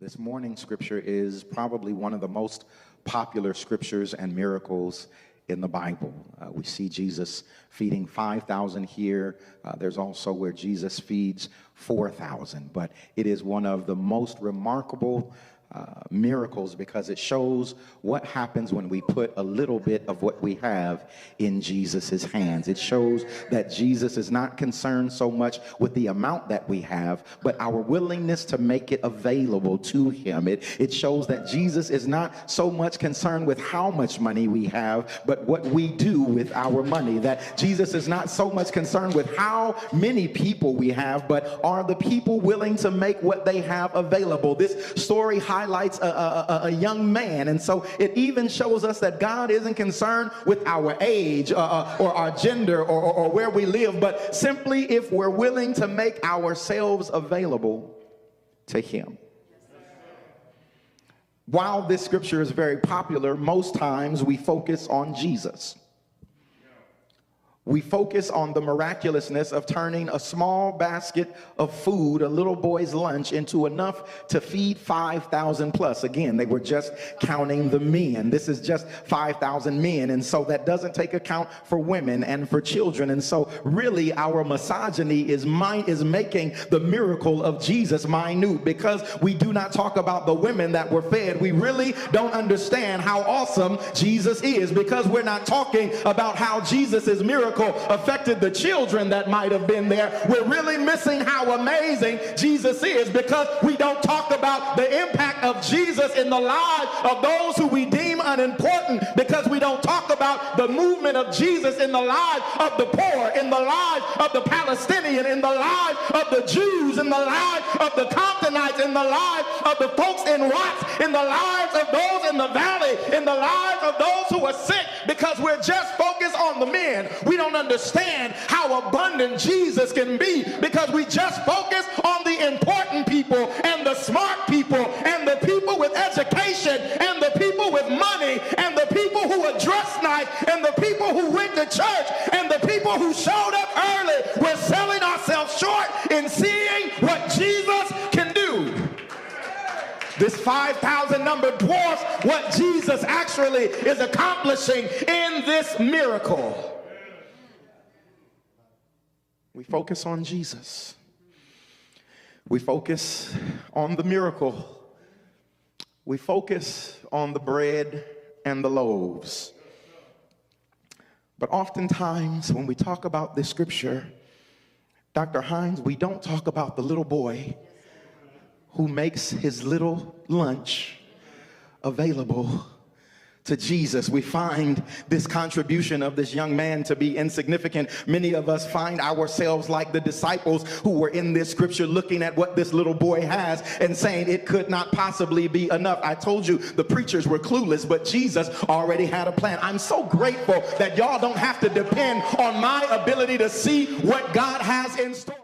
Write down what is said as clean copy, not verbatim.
This morning's scripture is probably one of the most popular scriptures and miracles in the Bible. We see Jesus feeding 5,000 here. There's also where Jesus feeds 4,000. But it is one of the most remarkable miracles because it shows what happens when we put a little bit of what we have in Jesus's hands. It shows that Jesus is not concerned so much with the amount that we have, but our willingness to make it available to him. It shows that Jesus is not so much concerned with how much money we have, but what we do with our money. That Jesus is not so much concerned with how many people we have, but are the people willing to make what they have available. This story highlights a young man, and so it even shows us that God isn't concerned with our age or our gender or where we live, but simply if we're willing to make ourselves available to him. While this scripture is very popular, most times we focus on Jesus. We focus on the miraculousness of turning a small basket of food, a little boy's lunch, into enough to feed 5,000 plus. Again, they were just counting the men. This is just 5,000 men. And so that doesn't take account for women and for children. And so really our misogyny is making the miracle of Jesus minute, because we do not talk about the women that were fed. We really don't understand how awesome Jesus is, because we're not talking about how Jesus's miracle affected the children that might have been there. We're really missing how amazing Jesus is, because we don't talk about the impact of Jesus in the lives of those who we deem unimportant, because we don't talk about the movement of Jesus in the lives of the poor, in the lives of the Palestinian, in the lives of the Jews, in the lives of the Comptonites, in the lives of the folks in Watts, in the lives of those in the valley, in the lives of those who are sick, because we're just focused on the men. We don't understand how abundant Jesus can be, because we just focus on the important people and the smart people and the people with education and the people with money and the people who are dressed nice and the people who went to church and the people who showed up early. We're selling ourselves short in seeing what Jesus can do. This 5,000 number dwarfs what Jesus actually is accomplishing in this miracle. We focus on Jesus. We focus on the miracle. We focus on the bread and the loaves. But oftentimes when we talk about this scripture, Dr. Hines, we don't talk about the little boy who makes his little lunch available to Jesus. We find this contribution of this young man to be insignificant. Many of us find ourselves like the disciples who were in this scripture, looking at what this little boy has and saying it could not possibly be enough. I told you the preachers were clueless, but Jesus already had a plan. I'm so grateful that y'all don't have to depend on my ability to see what God has in store.